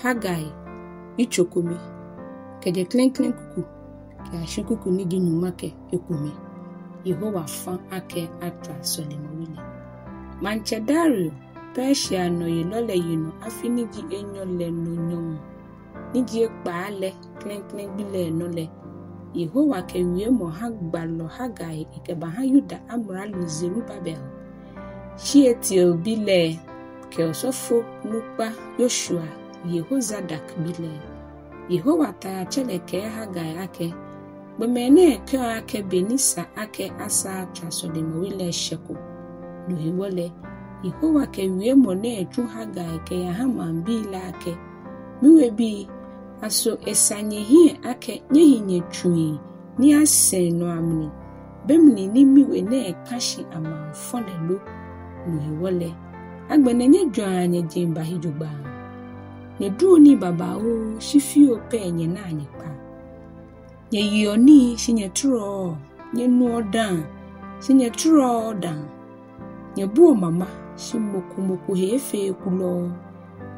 Haggai ichokome keje klen kuku ke ashikuku ni gi nyuma ke ekome Yehowa fan ake atswa Sɔlemɔ wile manchedario Persia no yelole yino afini gi enyo le no nyon ni gi ekpa le klen bile no le Yehowa ke wie mo Gbalɔ Haggai ke ba Yuda amralo Zerubabel Shieti bile ke Osɔfoi nupa Yoshua Yehozadak bile Yehowa ta chele ke Haggai ake bemene ke ake benisa ake asa atswa Sɔlemɔ wile sheko no hiwole Yehowa ke wie mo ne eju Haggai ke ya Maŋbii la ake ewebii aso esanye hie ake nyehinye tui ni ase no amni bemni ni miwe ne kashi amanfo ne lo no hiwole agbenenye dwanye jemba hijugba ne du ni baba o shifio pe nye na anyepa nye yioni shinye turo nye nuodan shinye turo dan nye buo mama shimoku hefe kulo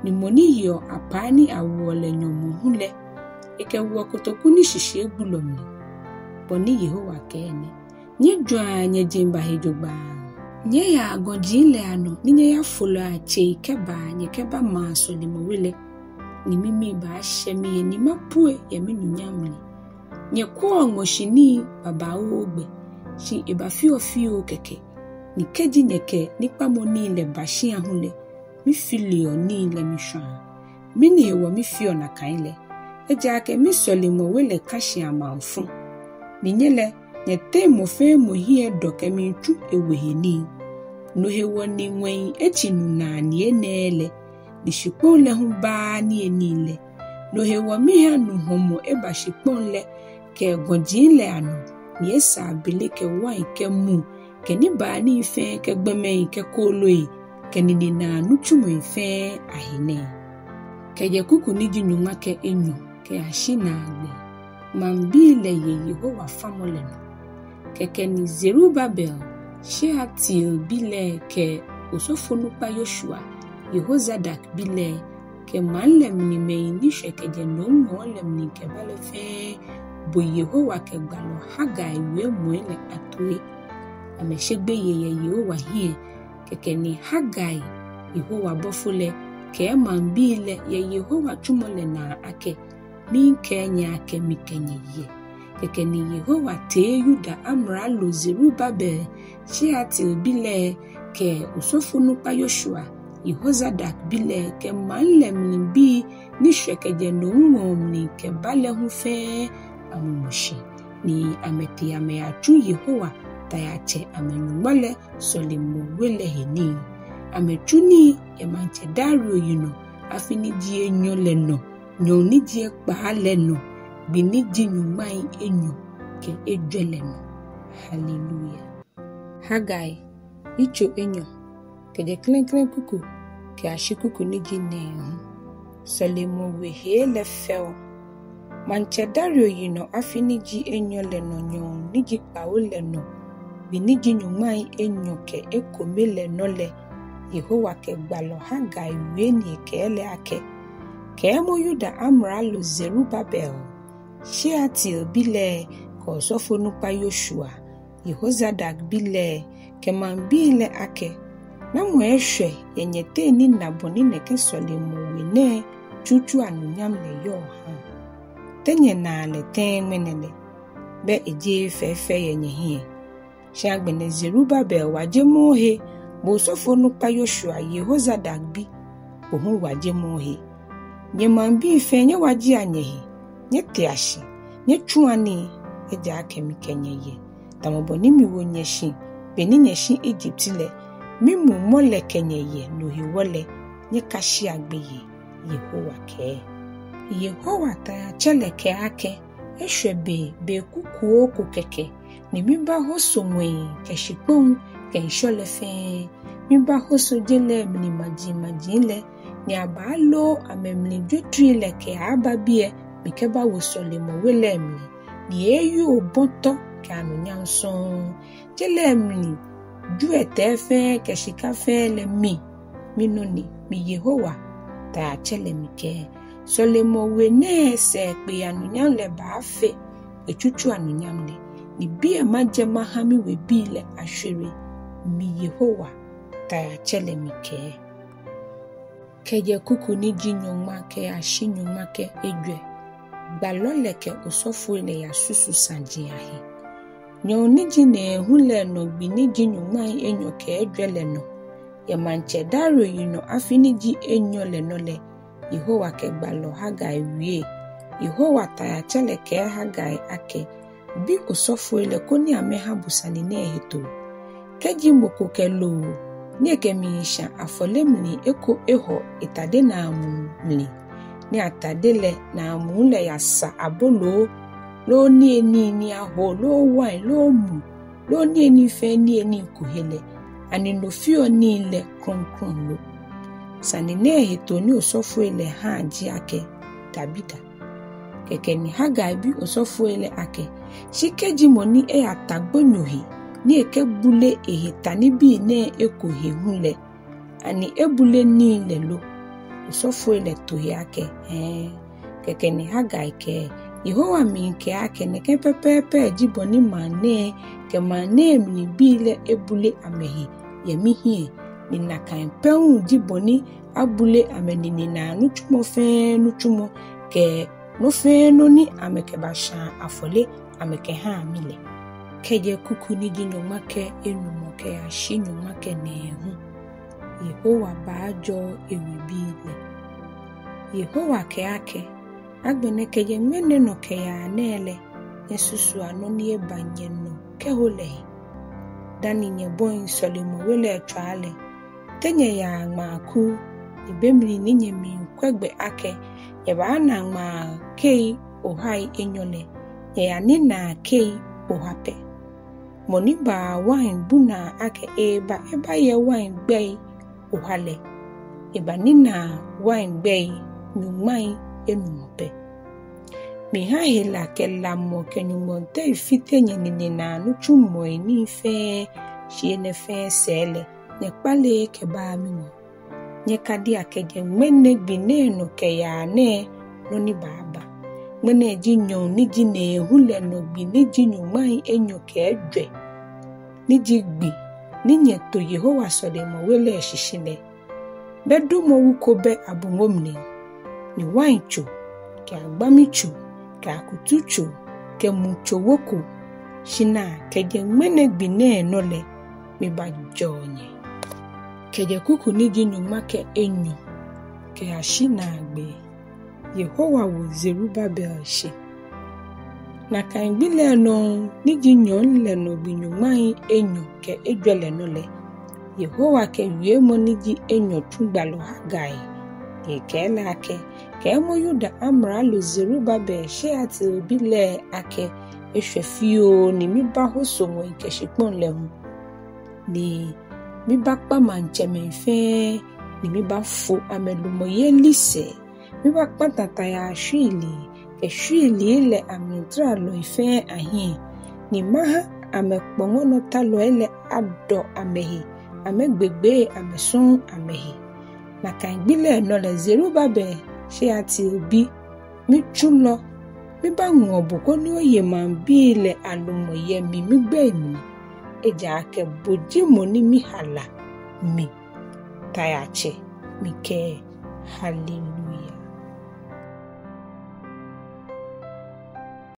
ni moni yo apani awole nyomu hule eke wokotoku ni shishe gulomni boni Yehowa kene nye dwanye jemba hijugba nye ya godile ano nye ya folo ache keba nye keba ma Sɔlemɔ wile ni mimi ba shemi ni mapue ya minu nyamli nye kwa ngoshini baba ogbe shi eba fio keke ni keji nyeke ni pamoni le bashi ahule mi filio ni le mishwa mini ewa mi fio na kaile eja ke mi Sɔlemɔ wile kashi amanfu ni nyele nye te mo fe mo hie doke mi tu eweheni no hewo ni nwen echinu na ni enele ni shipon le hu ba ni enile no hewo mi ha nu homo eba shipon le ke godin le anu ni esa bele ke wan ke mu ke ni ba ni fe ke gbeme ke koloi ke ni na nuchumo fe ahine ke je kuku ni gi nyuma ke enyu ke ashina agbe Maŋbii le Yehowa fãmɔ le no keke ni Zerubabel Shealtiel bile ke Osɔfoi nupa Yoshua Yehozadak bile ke manlem ni meini sheke no mo lem ni ke bale fe bo Yehowa ke Gbalɔ Haggai we mo le atoe ameshegbe ye Yehowa hie keke ni Haggai Yehowa bofule ke Maŋbii le Yehowa tumole na ake min kenya ke mikenye ye keke ni Yehowa te Yuda amralo Zerubabel Shealtiel bile ke Osɔfoi nupa Yoshua Yehozadak bile ke manlem bi ni sheke no ngom ni ke bale hu fe amumoshi ni ameti ameatu Yehowa tayache amenumale Sɔlemɔ wile heni ametu ni emanchedario yino afini die enyo le no nyoni die kpa le no bini di nyumai enyo ke edwele no hallelujah Haggai icho enyo ke de klen kuku ke ashikuku ni gi ne Sɔlemɔ we hele feo manchedario yino afini gi enyo le no nyon ni gi kpa le no bini gi nyumai enyo ke ekome le no le Yehowa ke Gbalɔ Haggai we ni ke ele ake ke mo Yuda amralo Zerubabel Shealtiel bile ko Osɔfoi nupa Yoshua Yehozadak bile ke Maŋbii le ake na mo ehwe yenyete ni naboni ne ke Sɔlemɔ we ne chuchu anunyam le yo ha tenye na le tenmenele be eje fefe yenye hie shagbene Zerubabel waje mohe bo Osɔfoi nupa Yoshua Yehozadak bi bo hu waje mohe nye Maŋbii fe nye waji anyehi nye tiashi nye chuani eja akemi kenye ye tamoboni mi wo nyeshi beni nyeshi Egypt le mi mu mole kenye ye no hiwole nye kashi agbeye Yehowa ke Yehowa ta chele ke ake eshwebe be kukuo kukeke ni mimba hoso mwe ke shipon ke nshole fe mimba hoso jele mni majile ni abalo amemli dwetri le ke ababie mikeba wo Sɔlemɔ wile mli ni eyu oboto ke anunyanson jele mli duete fe ke shika fe le mi minuni mi Yehowa ta chele mike Sɔlemɔ wene se pe anunyam le baafe echuchu anunyam le ni bia majema hami webii le ahwere mi Yehowa taya chele mike keje kuku ni jinyoma ke ashi nyoma ke edwe Gbalɔ leke Osɔfoi le yasusu saji ahe nyo ni jine hule no gbi ni jinyoma enyo ke edwe le no ya manche daro yino afini ji enyo le no le Yehowa ke Gbalɔ Haggai wie Yehowa taya chele ke Haggai ake bi Osɔfoi le koni ameha busani ne heto keji mboko ke lo ni ekemisha afolemni eko eho itade na amumli ni atade le na amule yasa abolo lo ni eni ni aho lo wine lo mu lo ni eni fe ni eni kuhele ani no fio ni le kronkron lo sani ne heto ni Osɔfoi le ha ji ake tabida keke ni Haggai bi Osɔfoi le ake shikeji moni atagbonyohi ni ekebule ehetani bi ne ekohe hule ani ebule ni le lo Osɔfoi le tohi ake keke ni Haggai ke Yehowa mi ke ake ne ke pepepe jiboni mane ke mane mi bi le ebule amehi yemihie ni nakan peun jiboni abule amenini na nuchumo fe nuchumo ke no fe no ni ameke basha afole ameke ha mile keje kuku ni jinyoma ke enumo ke ashi nyoma ke nehu Yehowa baajɔɔ ewebii le Yehowa ke ake agbene keje mene no ke ya nele yasusu ano ni ebanye no ke hole dani nye boy Sɔlemɔ wele atwale tenye ya maku ibemri ni nye mi kwegbe ake yeba na ma kei ohai enyole ya ni na kei ohape moniba wine buna ake eba ye wine gbei ohale eba ni na wine gbei nyumai enumope mi ha hela ke lamo ke nyumonte ifite nye na nuchumo ni fe shiene fe sele ne pale ke ba mi mo nye kadi akeje mene gbine no ke ya ne no ni baba mene jinyo ni jine hule no gbi ni jinyumai enyo ke edwe ni jigbi ni nye to Yehowa Sɔlemɔ wele shishile bedu mo wukobe abumomni ni waincho ke agbamicho ke akutucho ke mucho woko shina keje mene gbine no le mi baajɔɔ nye keje kuku ni jinyuma ke enyo ke ashina agbe Yehowa wo Zerubabel shi na kan gbile no ni jinyon le no binyumai enyo ke edwele no le Yehowa ke wie mo ni ji enyo tun Gbalɔ Haggai ke la ke mo Yuda amra lo Zerubabel she ati bile ake ehwefio ni mi ba hoso mo ke shipon le hu ni mi ba pa manche menfe ni mi ba fo amelumo ye lise mi ba pa tata ya hwili ke hwili le amintra lo ife ahin ni maha amekpongo no talo ele ado amehi amegbegbe ameson amehi na kan gbile no le Zerubabel she ati obi mi chulo mi ba ngobo ko ni oye Maŋbii le alumo ye mi gbe mi eja ke boji mo ni mi hala mi tayache mi ke hallelujah.